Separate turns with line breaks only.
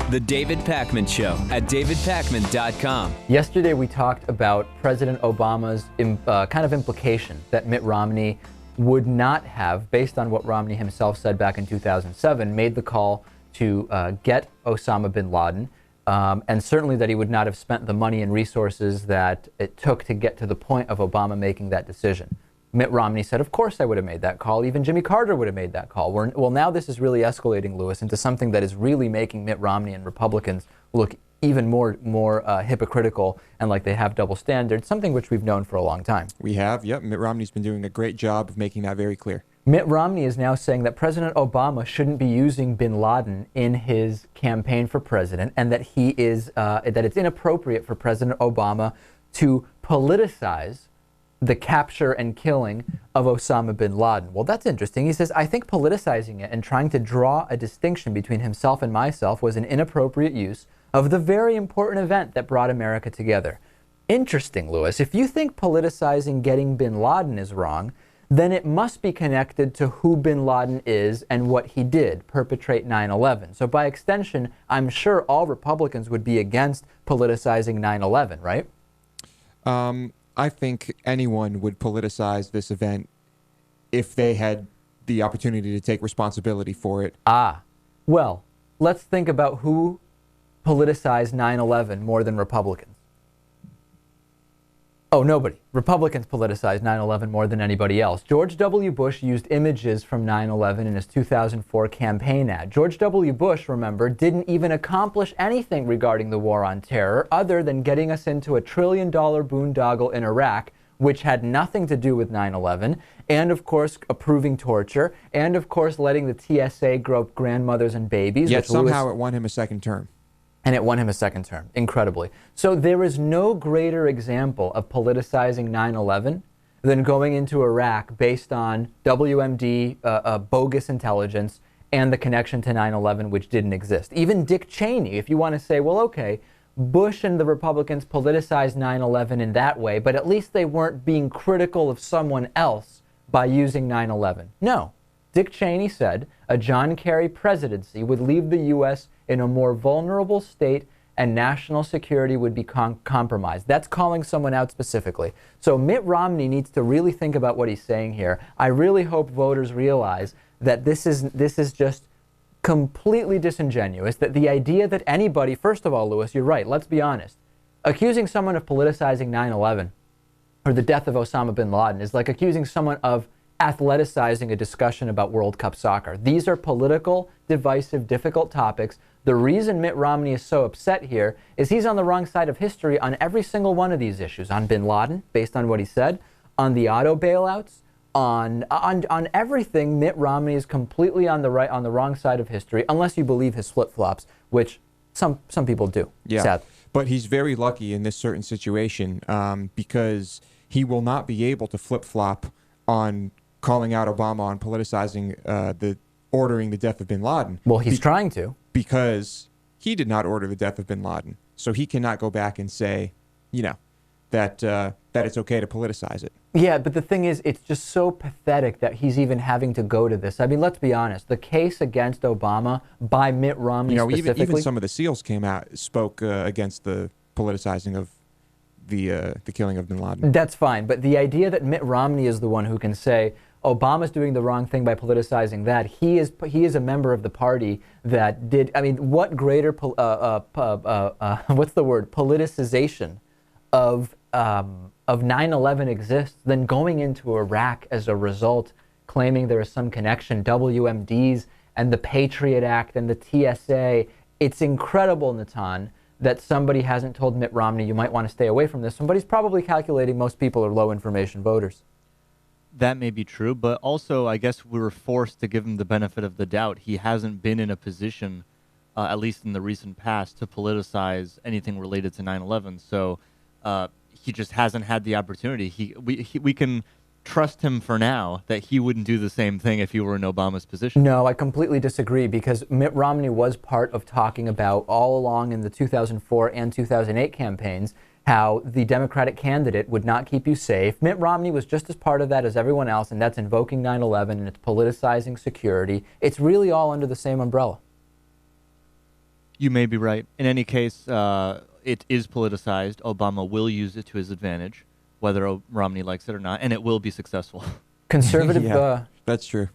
The David Pakman Show at davidpakman.com.
Yesterday we talked about President Obama's kind of implication that Mitt Romney would not have, based on what Romney himself said back in 2007, made the call to get Osama Bin Laden, and certainly that he would not have spent the money and resources that it took to get to the point of Obama making that decision. Mitt Romney said, of course I would have made that call. Even Jimmy Carter would have made that call. Well, now this is really escalating, Lewis, into something that is really making Mitt Romney and Republicans look even more hypocritical and like they have double standards, something which we've known for a long time.
We have, yep. Mitt Romney's been doing a great job of making that very clear.
Mitt Romney is now saying that President Obama shouldn't be using Bin Laden in his campaign for president, and that that it's inappropriate for President Obama to politicize the capture and killing of Osama bin Laden. Well, that's interesting. He says, I think politicizing it and trying to draw a distinction between himself and myself was an inappropriate use of the very important event that brought America together. Interesting, Lewis. If you think politicizing getting bin Laden is wrong, then it must be connected to who bin Laden is and what he did, perpetrate 9/11. So by extension, I'm sure all Republicans would be against politicizing 9/11, right?
I think anyone would politicize this event if they had the opportunity to take responsibility for it.
Well, let's think about who politicized 9/11 more than Republicans. Oh, nobody. Republicans politicized 9/11 more than anybody else. George W. Bush used images from 9/11 in his 2004 campaign ad. George W. Bush, remember, didn't even accomplish anything regarding the war on terror other than getting us into a $1 trillion boondoggle in Iraq, which had nothing to do with 9/11, and of course approving torture, and of course letting the TSA grope grandmothers and babies.
Yet somehow it won him a second term.
And it won him a second term, incredibly. So there is no greater example of politicizing 9/11 than going into Iraq based on WMD, bogus intelligence, and the connection to 9/11, which didn't exist. Even Dick Cheney, if you want to say, well, okay, Bush and the Republicans politicized 9/11 in that way, but at least they weren't being critical of someone else by using 9/11. No. Dick Cheney said a John Kerry presidency would leave the U.S. in a more vulnerable state and national security would be compromised. That's calling someone out specifically. So Mitt Romney needs to really think about what he's saying here. I really hope voters realize that this is just completely disingenuous, that the idea that anybody, first of all, Lewis, you're right, let's be honest, accusing someone of politicizing 9/11 or the death of Osama bin Laden is like accusing someone of athleticizing a discussion about World Cup soccer. These are political, divisive, difficult topics. The reason Mitt Romney is so upset here is he's on the wrong side of history on every single one of these issues. On bin Laden, based on what he said, on the auto bailouts, on everything. Mitt Romney is completely on the wrong side of history, unless you believe his flip-flops, which some people do.
Yeah,
sadly.
But he's very lucky in this certain situation because he will not be able to flip-flop on calling out Obama on politicizing ordering the death of bin Laden.
Well, he's trying to.
Because he did not order the death of bin Laden. So he cannot go back and say, that it's okay to politicize it.
Yeah, but the thing is, it's just so pathetic that he's even having to go to this. I mean, let's be honest. The case against Obama by Mitt Romney specifically...
Even some of the SEALs spoke against the politicizing of the killing of bin Laden.
That's fine, but the idea that Mitt Romney is the one who can say Obama's doing the wrong thing by politicizing that, he is a member of the party that did. I mean, what greater what's the word, politicization of 9/11 exists than going into Iraq as a result, claiming there is some connection, WMDs and the Patriot Act and the TSA. It's incredible, Natan, that somebody hasn't told Mitt Romney, you might want to stay away from this. Somebody's probably calculating most people are low information voters.
That may be true, but also I guess we were forced to give him the benefit of the doubt. He hasn't been in a position, at least in the recent past, to politicize anything related to 9/11. So he just hasn't had the opportunity. We can trust him for now that he wouldn't do the same thing if he were in Obama's position.
No, I completely disagree, because Mitt Romney was part of talking about all along in the 2004 and 2008 campaigns how the Democratic candidate would not keep you safe. Mitt Romney was just as part of that as everyone else, and that's invoking 9/11 and it's politicizing security. It's really all under the same umbrella.
You may be right. In any case, it is politicized. Obama will use it to his advantage, whether Romney likes it or not, and it will be successful.
Conservative.
Yeah, that's true.